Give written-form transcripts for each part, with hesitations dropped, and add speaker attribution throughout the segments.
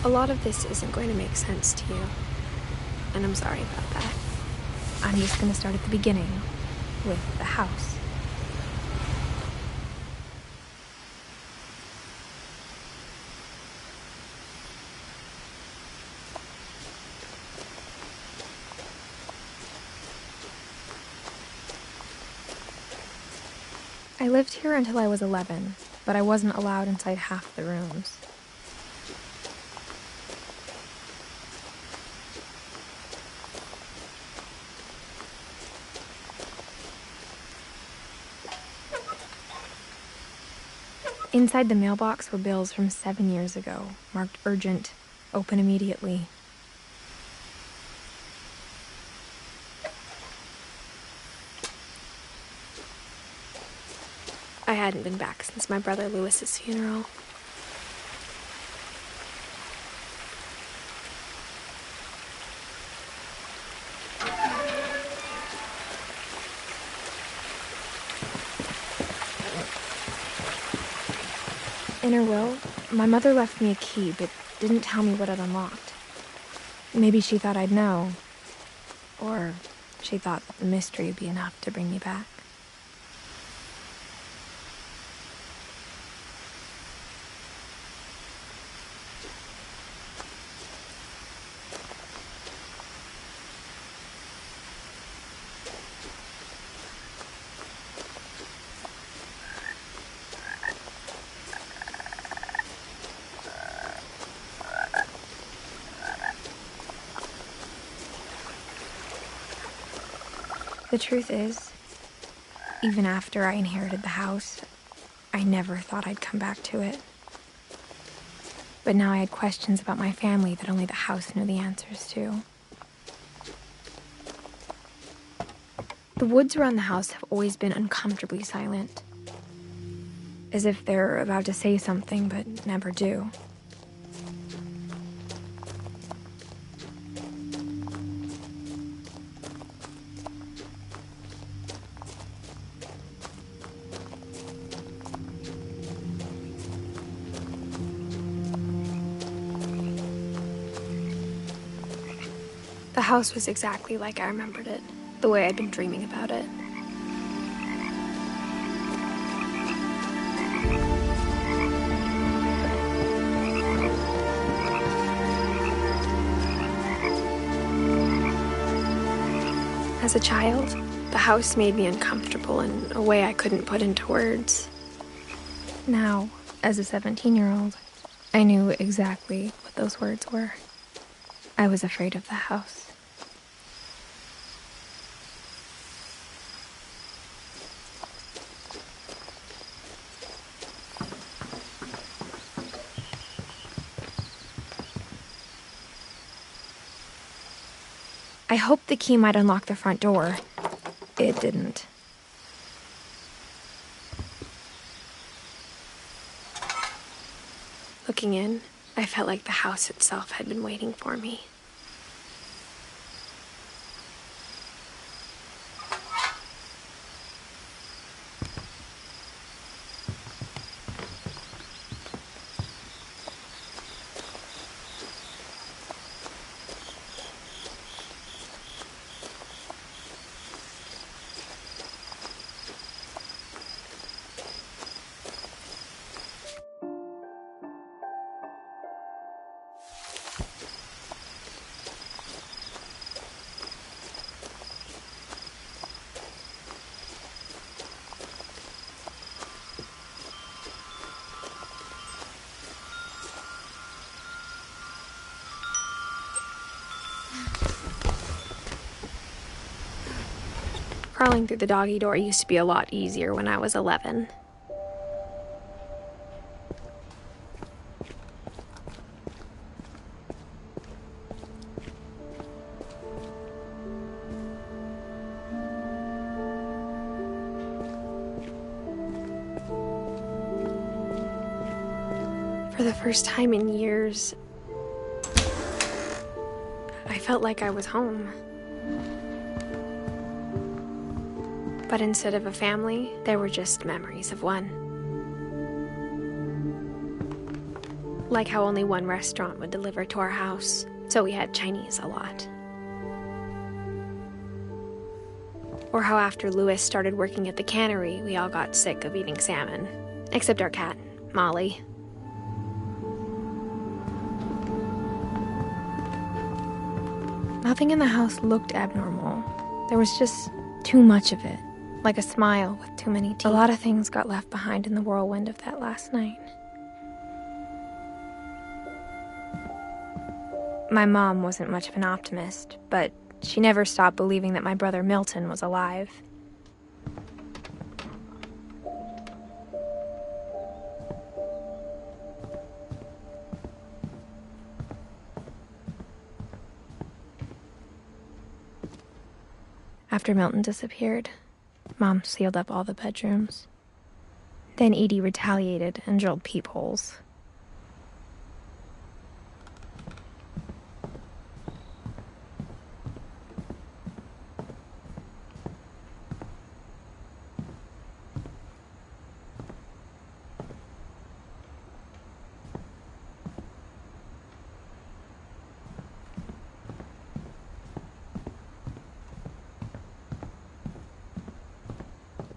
Speaker 1: A lot of this isn't going to make sense to you, and I'm sorry about that.
Speaker 2: I'm just going to start at the beginning, with the house. I lived here until I was 11, but I wasn't allowed inside half the rooms. Inside the mailbox were bills from 7 years ago, marked urgent, open immediately.
Speaker 1: I hadn't been back since my brother Lewis's funeral.
Speaker 2: In her will, my mother left me a key, but didn't tell me what it unlocked. Maybe she thought I'd know. Or she thought that the mystery would be enough to bring me back. The truth is, even after I inherited the house, I never thought I'd come back to it. But now I had questions about my family that only the house knew the answers to. The woods around the house have always been uncomfortably silent, as if they're about to say something but never do.
Speaker 1: The house was exactly like I remembered it, the way I'd been dreaming about it. As a child, the house made me uncomfortable in a way I couldn't put into words.
Speaker 2: Now, as a 17-year-old, I knew exactly what those words were. I was afraid of the house. I hoped the key might unlock the front door. It didn't.
Speaker 1: Looking in, I felt like the house itself had been waiting for me. Crawling through the doggy door used to be a lot easier when I was 11. For the first time in years, I felt like I was home. But instead of a family, there were just memories of one. Like how only one restaurant would deliver to our house, so we had Chinese a lot. Or how after Louis started working at the cannery, we all got sick of eating salmon. Except our cat, Molly.
Speaker 2: Nothing in the house looked abnormal. There was just too much of it, like a smile with too many teeth. A lot of things got left behind in the whirlwind of that last night. My mom wasn't much of an optimist, but she never stopped believing that my brother Milton was alive. After Milton disappeared, Mom sealed up all the bedrooms. Then Edie retaliated and drilled peepholes.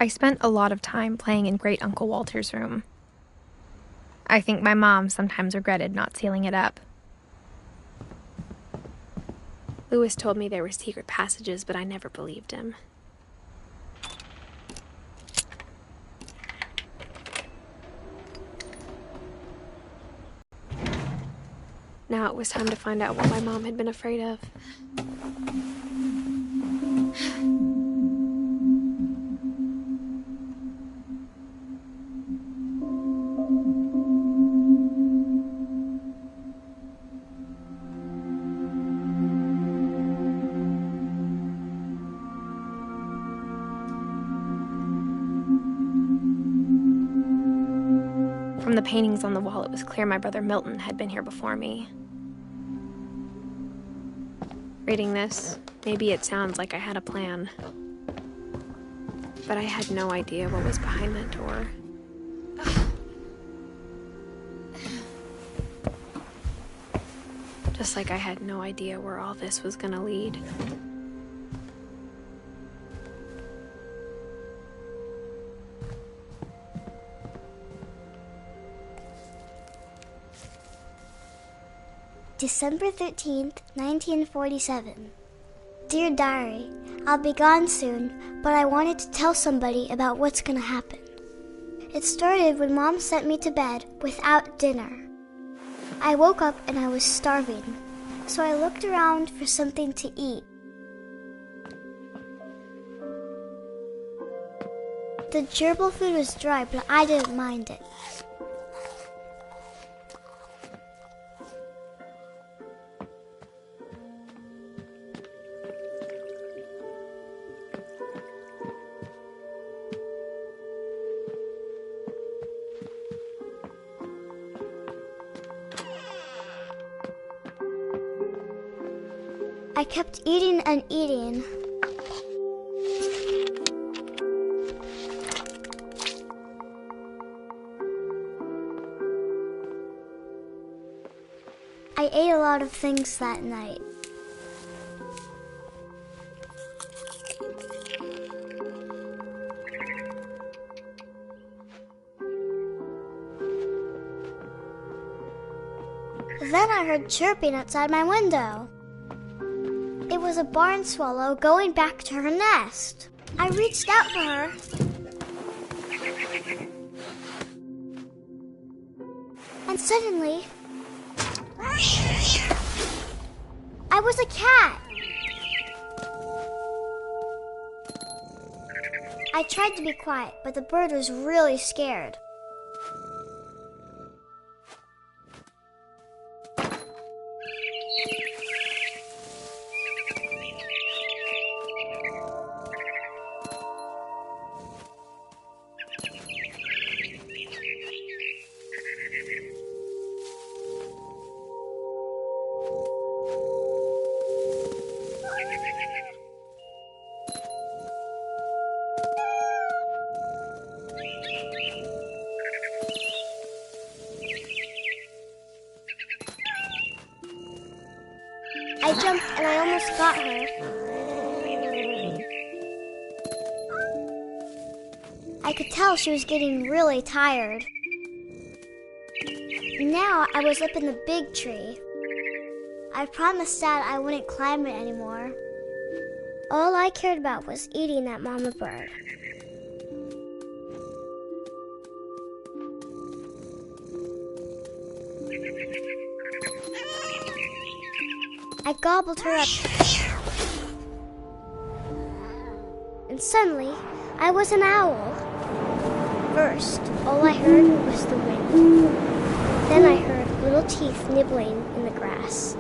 Speaker 2: I spent a lot of time playing in Great Uncle Walter's room. I think my mom sometimes regretted not sealing it up.
Speaker 1: Louis told me there were secret passages, but I never believed him. Now it was time to find out what my mom had been afraid of. From the paintings on the wall, it was clear my brother Milton had been here before me. Reading this, maybe it sounds like I had a plan. But I had no idea what was behind that door. Just like I had no idea where all this was gonna lead.
Speaker 3: December 13th, 1947. Dear Diary, I'll be gone soon, but I wanted to tell somebody about what's gonna happen. It started when Mom sent me to bed without dinner. I woke up and I was starving, so I looked around for something to eat. The gerbil food was dry, but I didn't mind it. I kept eating and eating. I ate a lot of things that night. Then I heard chirping outside my window. It was a barn swallow going back to her nest. I reached out for her. And suddenly, I was a cat. I tried to be quiet, but the bird was really scared. I jumped and I almost got her. I could tell she was getting really tired. Now I was up in the big tree. I promised Dad I wouldn't climb it anymore. All I cared about was eating that mama bird. I gobbled her up. And suddenly, I was an owl. First, all I heard was the wind. Then I heard little teeth nibbling in the grass.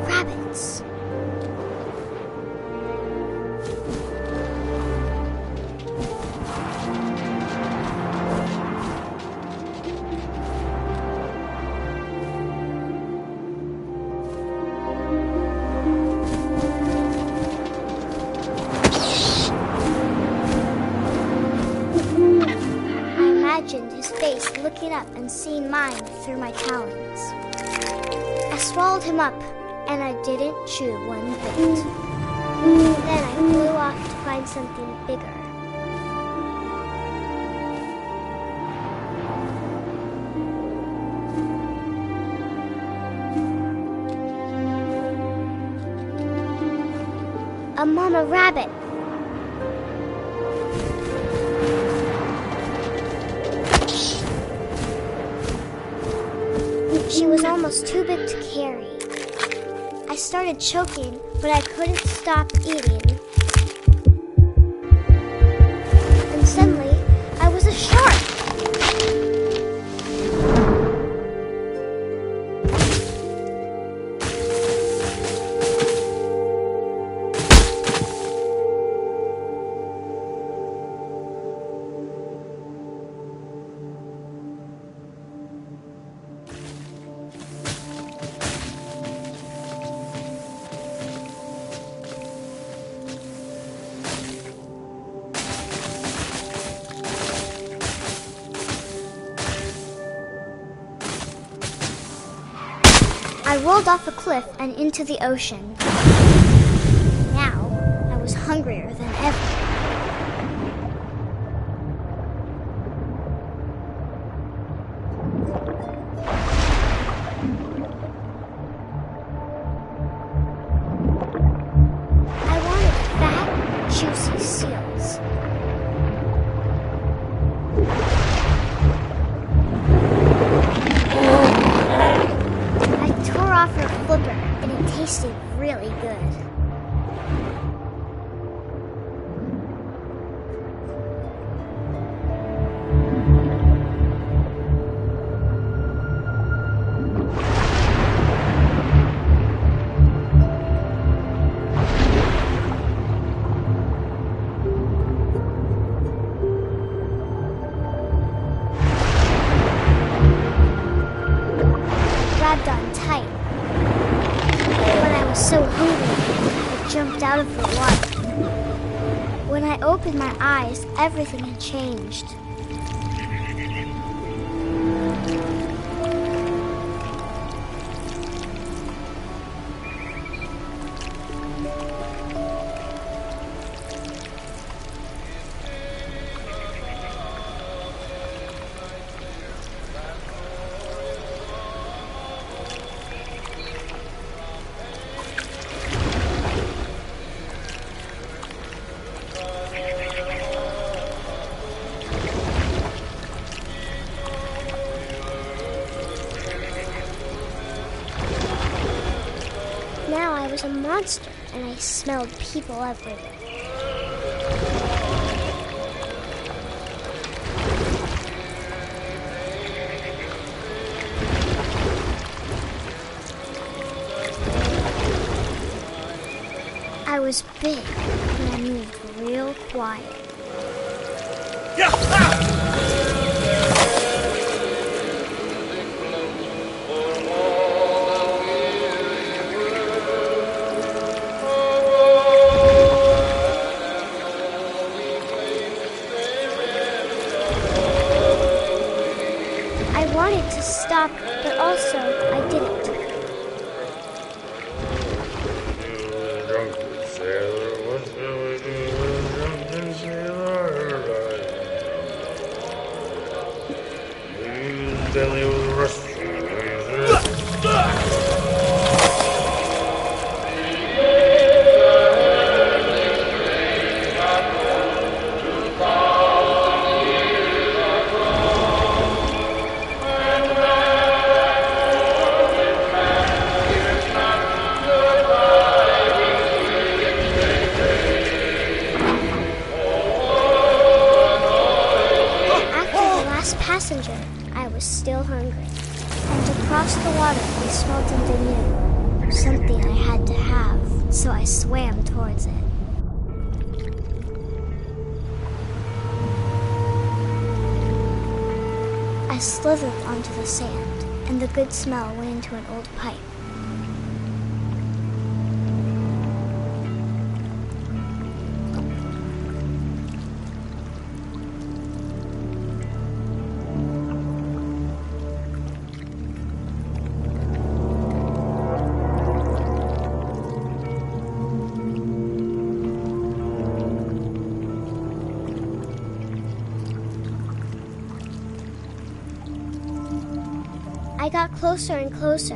Speaker 3: Rabbits. His face looking up and seeing mine through my talons. I swallowed him up, and I didn't chew one bit. Then I flew off to find something bigger. A mama rabbit. She was almost too big to carry. I started choking, but I couldn't stop eating. And suddenly, I was a shark. I rolled off a cliff and into the ocean. Now, I was hungrier than ever. I wanted fat, juicy seals. Off her flipper, and it tasted really good. Grabbed on tight. So hungry, I jumped out of the water. When I opened my eyes, everything had changed. Now I was a monster, and I smelled people everywhere. I was big, and I moved real quiet. Passenger, I was still hungry, and across the water we smelled something new, something I had to have, so I swam towards it. I slithered onto the sand, and the good smell went into an old pipe. I got closer and closer.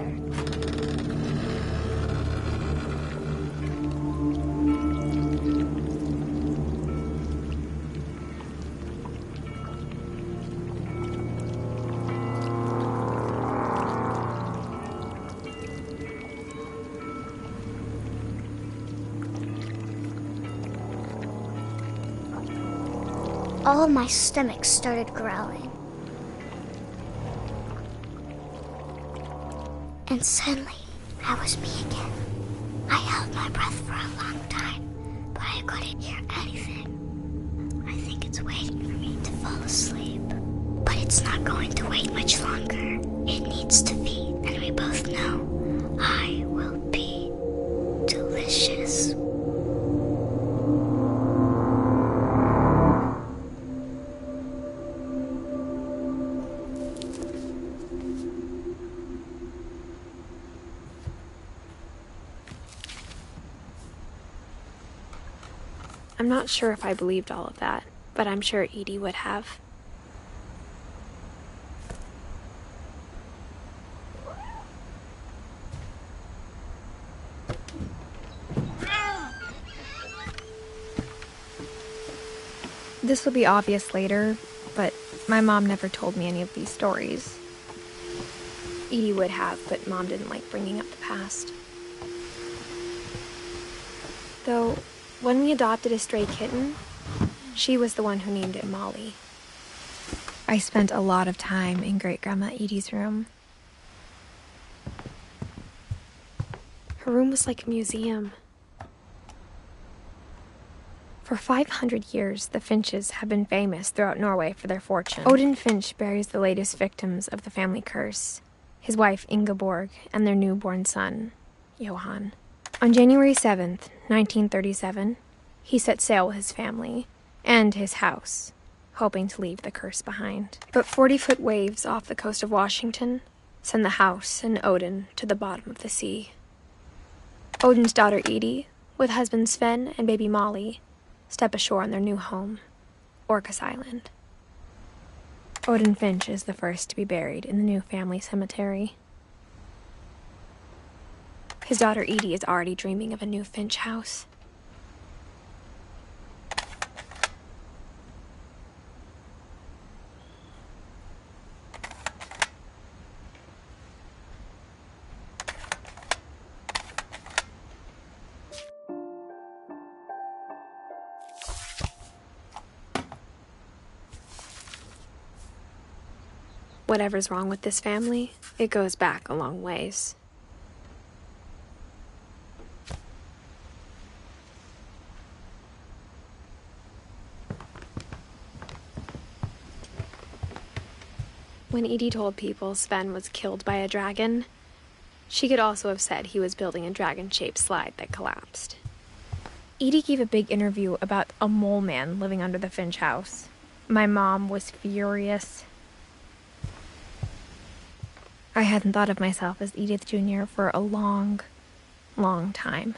Speaker 3: All of my stomach started growling. And suddenly, I was me again. I held my breath for a long time, but I couldn't hear anything. I think it's waiting for me to fall asleep. But it's not going to wait much longer. It needs to feed, and we both know I will be delicious.
Speaker 1: I'm not sure if I believed all of that, but I'm sure Edie would have.
Speaker 2: This will be obvious later, but my mom never told me any of these stories.
Speaker 1: Edie would have, but Mom didn't like bringing up the past. Though, when we adopted a stray kitten, she was the one who named it Molly.
Speaker 2: I spent a lot of time in Great-Grandma Edie's room.
Speaker 1: Her room was like a museum.
Speaker 2: For 500 years, the Finches have been famous throughout Norway for their fortune. Odin Finch buries the latest victims of the family curse, his wife Ingeborg and their newborn son, Johan. On January 7th, 1937, he set sail with his family and his house, hoping to leave the curse behind. But 40-foot waves off the coast of Washington send the house and Odin to the bottom of the sea. Odin's daughter Edie, with husband Sven and baby Molly, step ashore on their new home, Orcas Island. Odin Finch is the first to be buried in the new family cemetery. His daughter Edie is already dreaming of a new Finch house. Whatever's wrong with this family, it goes back a long ways. When Edie told people Sven was killed by a dragon, she could also have said he was building a dragon-shaped slide that collapsed. Edie gave a big interview about a mole man living under the Finch house. My mom was furious. I hadn't thought of myself as Edith Jr. for a long, long time.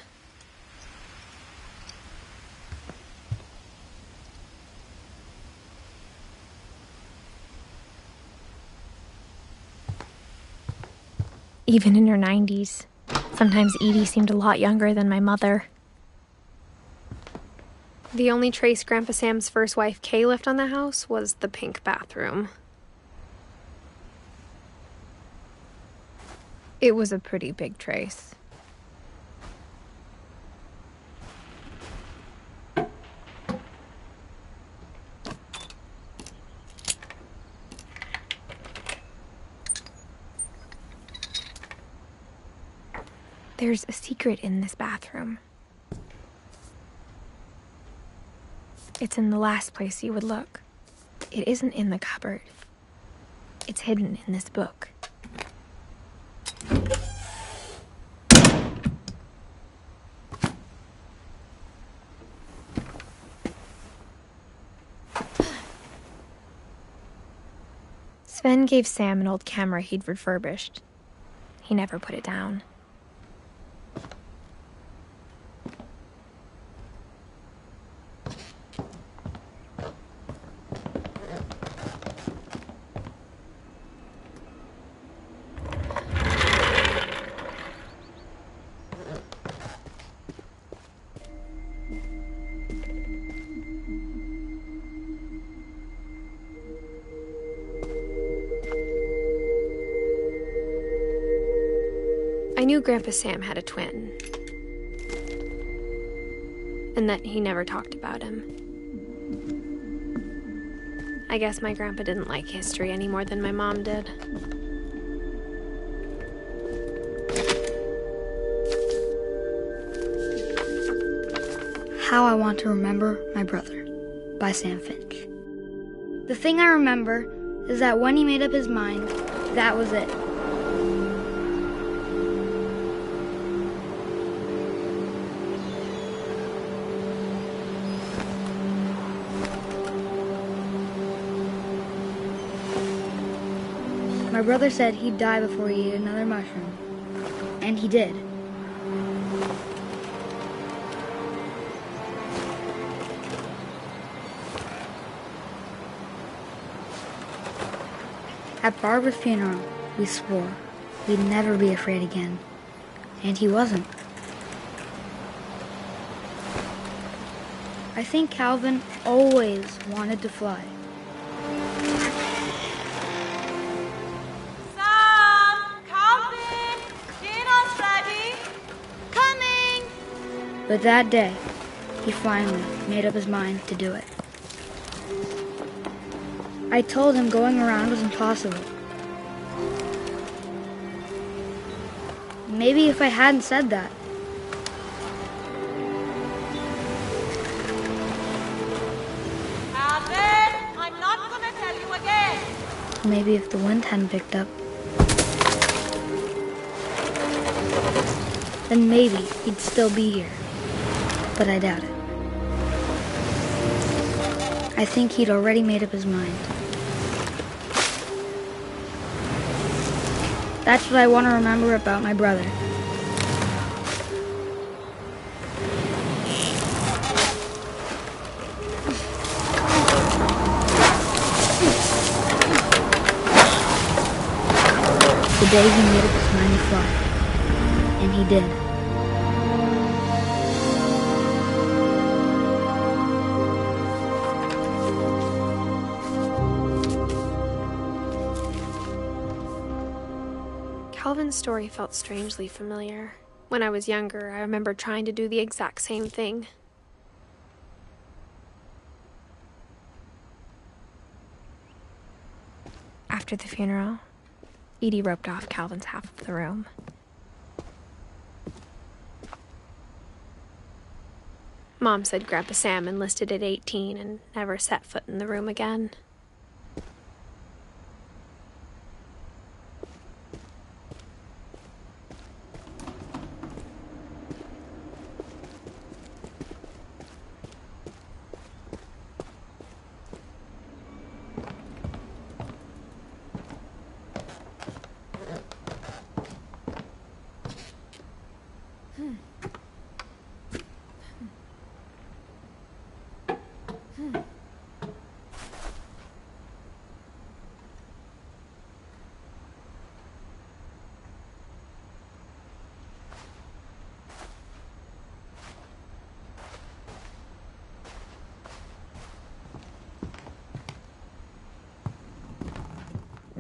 Speaker 2: even in her 90s. Sometimes Edie seemed a lot younger than my mother.
Speaker 1: The only trace Grandpa Sam's first wife Kay left on the house was the pink bathroom.
Speaker 2: It was a pretty big trace. There's a secret in this bathroom. It's in the last place you would look. It isn't in the cupboard. It's hidden in this book. Sven gave Sam an old camera he'd refurbished. He never put it down.
Speaker 1: I knew Grandpa Sam had a twin, and that he never talked about him. I guess my grandpa didn't like history any more than my mom did.
Speaker 4: How I Want to Remember My Brother by Sam Finch. The thing I remember is that when he made up his mind, that was it. My brother said he'd die before he ate another mushroom. And he did. At Barbara's funeral, we swore we'd never be afraid again. And he wasn't. I think Calvin always wanted to fly. But that day, he finally made up his mind to do it. I told him going around was impossible. Maybe if I hadn't said that.
Speaker 5: Alvin, I'm not gonna tell you again.
Speaker 4: Maybe if the wind hadn't picked up. Then maybe he'd still be here. But I doubt it. I think he'd already made up his mind. That's what I want to remember about my brother. The day he made up his mind to fly. And he did.
Speaker 1: Calvin's story felt strangely familiar. When I was younger, I remember trying to do the exact same thing.
Speaker 2: After the funeral, Edie roped off Calvin's half of the room.
Speaker 1: Mom said Grandpa Sam enlisted at 18 and never set foot in the room again.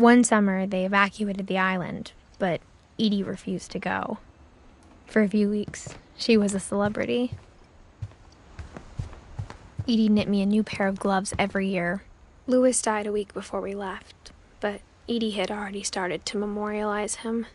Speaker 2: One summer, they evacuated the island, but Edie refused to go. For a few weeks, she was a celebrity. Edie knit me a new pair of gloves every year.
Speaker 1: Louis died a week before we left, but Edie had already started to memorialize him.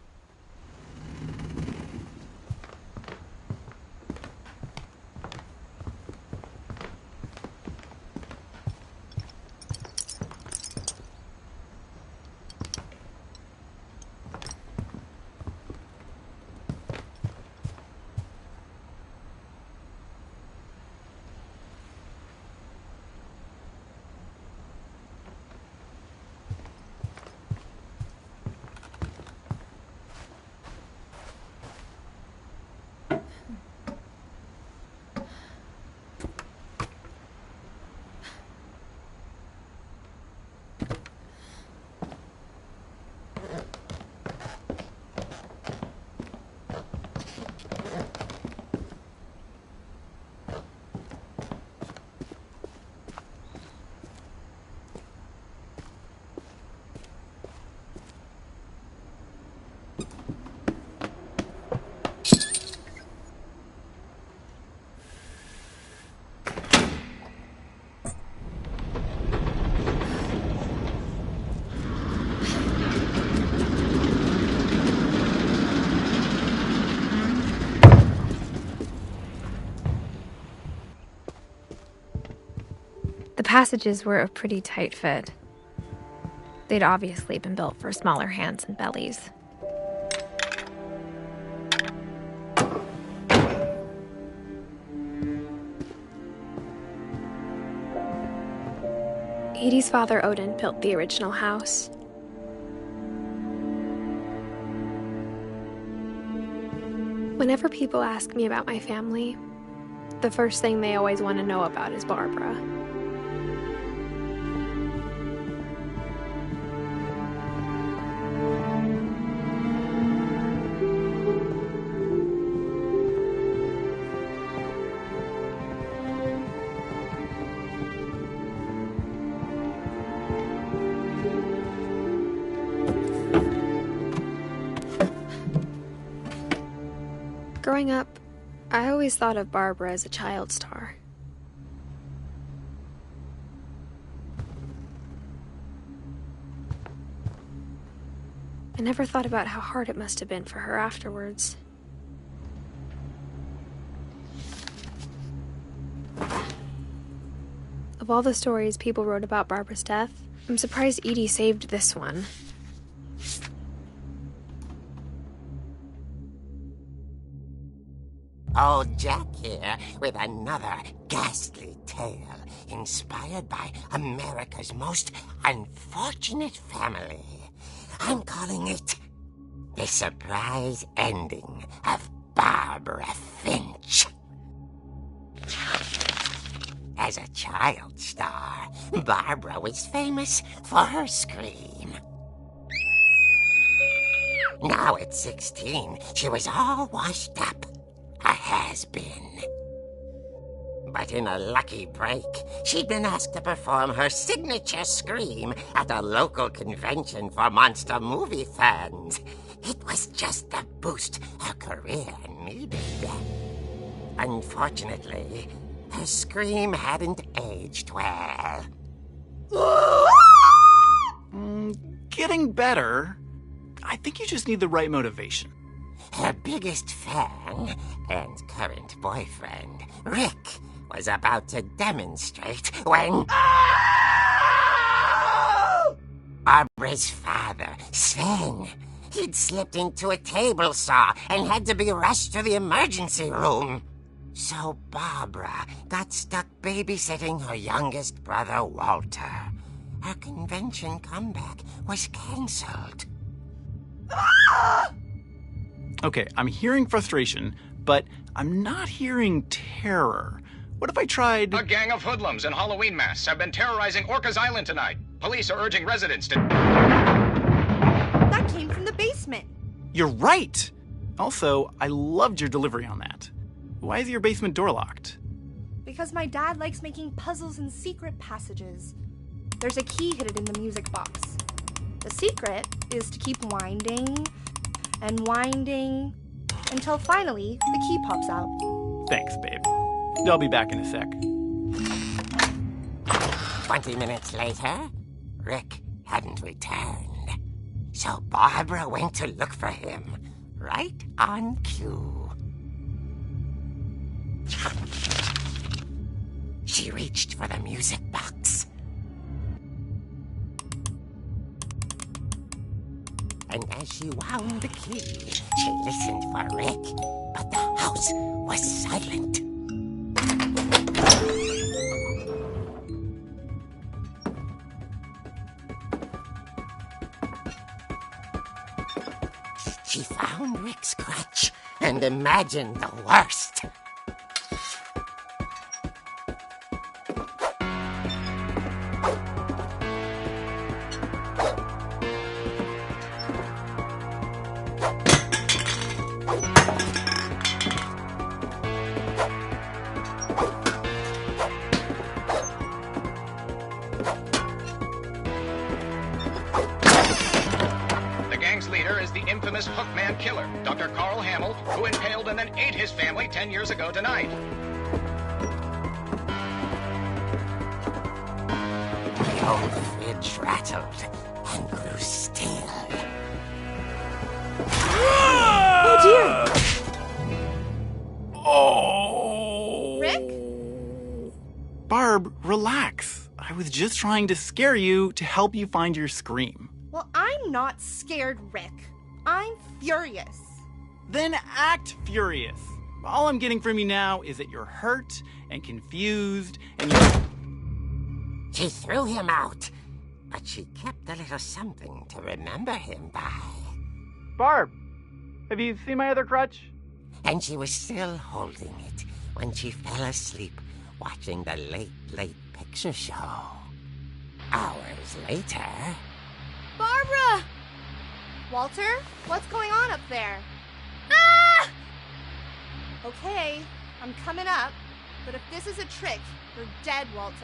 Speaker 2: The passages were a pretty tight fit. They'd obviously been built for smaller hands and bellies.
Speaker 1: Edie's father, Odin, built the original house. Whenever people ask me about my family, the first thing they always want to know about is Barbara. Growing up, I always thought of Barbara as a child star. I never thought about how hard it must have been for her afterwards. Of all the stories people wrote about Barbara's death, I'm surprised Edie saved this one.
Speaker 6: Old Jack here with another ghastly tale inspired by America's most unfortunate family. I'm calling it The Surprise Ending of Barbara Finch. As a child star, Barbara was famous for her scream. Now at 16, she was all washed up. A has-been. But in a lucky break, she'd been asked to perform her signature scream at a local convention for monster movie fans. It was just the boost her career needed. Unfortunately, her scream hadn't aged well.
Speaker 7: Getting better. I think you just need the right motivation.
Speaker 6: Her biggest fan and current boyfriend, Rick, was about to demonstrate when... Barbara's father, Sven, he'd slipped into a table saw and had to be rushed to the emergency room. So Barbara got stuck babysitting her youngest brother, Walter. Her convention comeback was cancelled.
Speaker 7: Okay, I'm hearing frustration, but I'm not hearing terror. What if I tried...
Speaker 8: A gang of hoodlums in Halloween masks have been terrorizing Orcas Island tonight. Police are urging residents to...
Speaker 5: That came from the basement.
Speaker 7: You're right! Also, I loved your delivery on that. Why is your basement door locked?
Speaker 5: Because my dad likes making puzzles and secret passages. There's a key hidden in the music box. The secret is to keep winding and winding until finally the key pops out.
Speaker 7: Thanks, babe. I'll be back in a sec.
Speaker 6: 20 minutes later, Rick hadn't returned. So Barbara went to look for him, right on cue. She reached for the music box. And as she wound the key, she listened for Rick, but the house was silent. She found Rick's crutch and imagined the worst.
Speaker 8: Hookman killer, Dr. Carl Hamill, who impaled and then ate his family 10 years ago tonight.
Speaker 6: The old fridge rattled and grew still.
Speaker 5: Oh, dear!
Speaker 7: Oh!
Speaker 5: Rick?
Speaker 7: Barb, relax. I was just trying to scare you to help you find your scream.
Speaker 5: Well, I'm not scared, Rick. I'm furious.
Speaker 7: Then act furious. All I'm getting from you now is that you're hurt and confused and you're...
Speaker 6: She threw him out, but she kept a little something to remember him by.
Speaker 7: Barb, have you seen my other crutch?
Speaker 6: And she was still holding it when she fell asleep watching the late picture show. Hours later...
Speaker 5: Barbara! Walter, what's going on up there? Ah! Okay, I'm coming up, but if this is a trick, you're dead, Walter.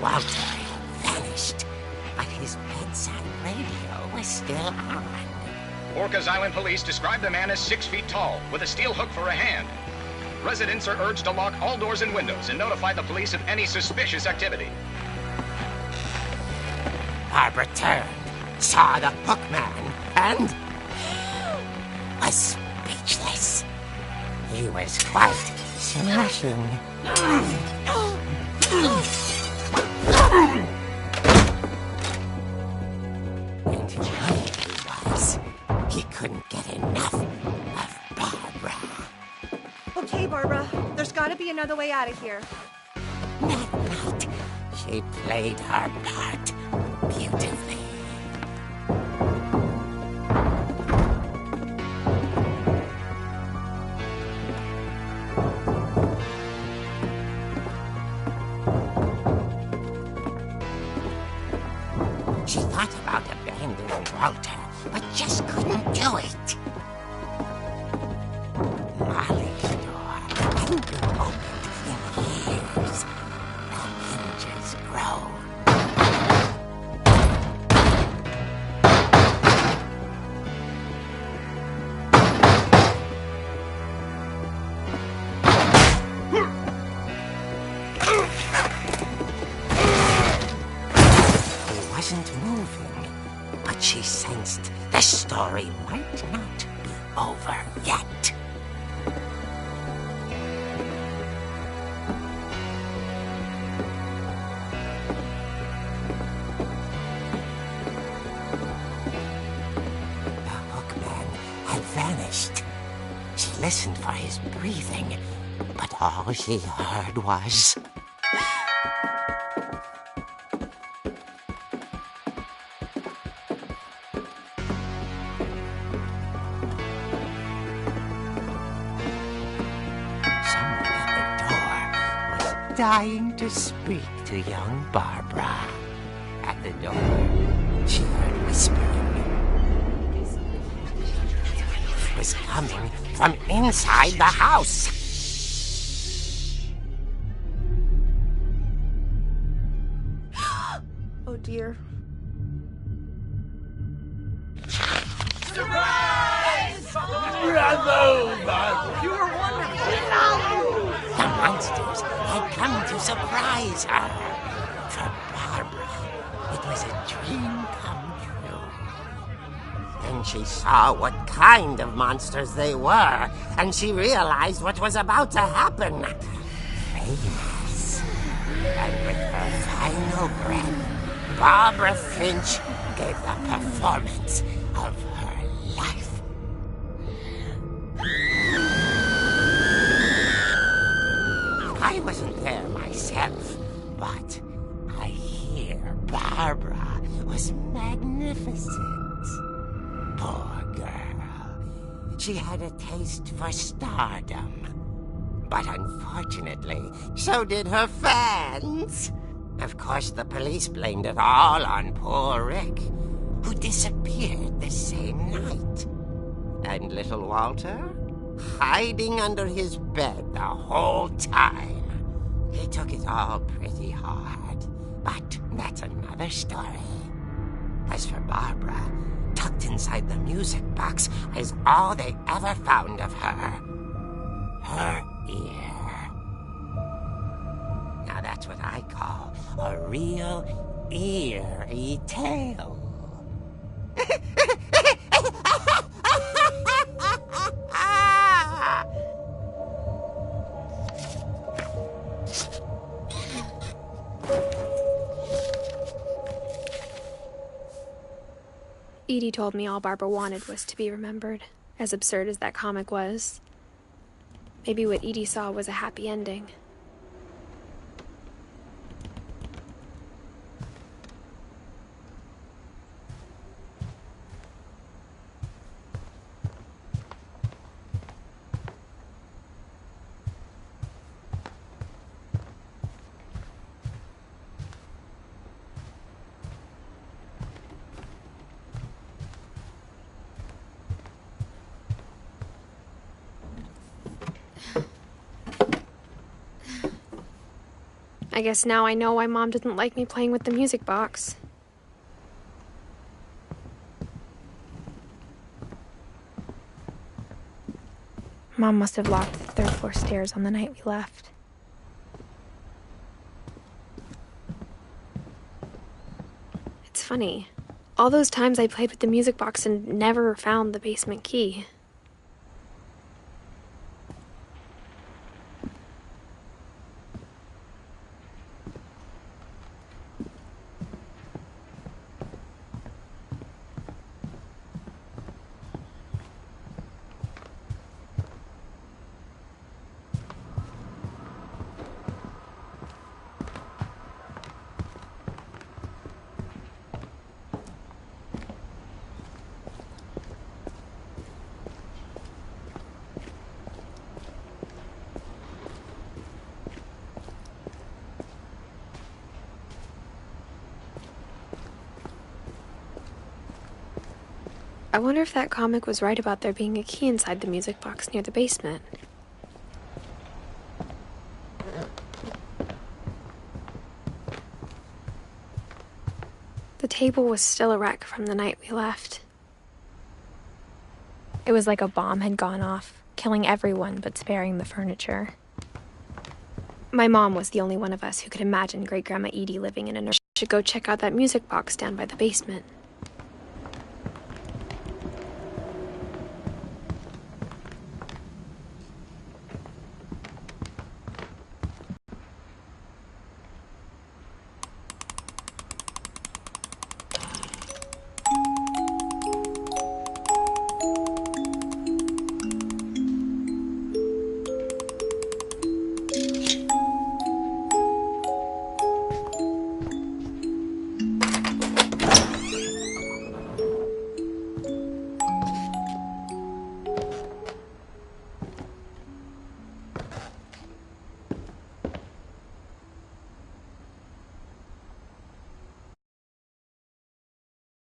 Speaker 6: Walter vanished, but his bedside radio was still on.
Speaker 8: Orcas Island police describe the man as 6 feet tall, with a steel hook for a hand. Residents are urged to lock all doors and windows and notify the police of any suspicious activity.
Speaker 6: Barbara turned, saw the bookman, and was speechless. He was quite smashing. And he was. He couldn't get enough of Barbara.
Speaker 5: Okay, Barbara, there's gotta be another way out of here.
Speaker 6: That night, she played her part beautifully. She thought about abandoning Walter, but just couldn't do it. Molly's door hadn't been opened in years. The hinges groaned. He wasn't moving, but she sensed the story might not be over yet. vanished. She listened for his breathing, but all she heard was... Someone at the door was dying to speak to young Barbara. At the door, she heard whispering. It was coming from inside the house.
Speaker 5: Oh dear.
Speaker 6: Surprise! Bravo, Barbara!
Speaker 5: You were wonderful.
Speaker 6: The monsters had come to surprise her. For Barbara, it was a dream come true. Then she saw what kind of monsters they were, and she realized what was about to happen. Famous. And with her final breath, Barbara Finch gave the performance of her life. I wasn't there myself, but I hear Barbara was magnificent. Poor girl. She had a taste for stardom. But unfortunately, so did her fans. Of course, the police blamed it all on poor Rick, who disappeared the same night. And little Walter? Hiding under his bed the whole time. He took it all pretty hard, but that's another story. As for Barbara, tucked inside the music box is all they ever found of her. Her ear. Now that's what I call a real eerie tale.
Speaker 1: Edie told me all Barbara wanted was to be remembered, as absurd as that comic was. Maybe what Edie saw was a happy ending. I guess now I know why Mom didn't like me playing with the music box.
Speaker 2: Mom must have locked the third floor stairs on the night we left.
Speaker 1: It's funny. All those times I played with the music box and never found the basement key. I wonder if that comic was right about there being a key inside the music box near the basement. The table was still a wreck from the night we left.
Speaker 2: It was like a bomb had gone off, killing everyone but sparing the furniture.
Speaker 1: My mom was the only one of us who could imagine Great-Grandma Edie living in a nursery. Should go check out that music box down by the basement.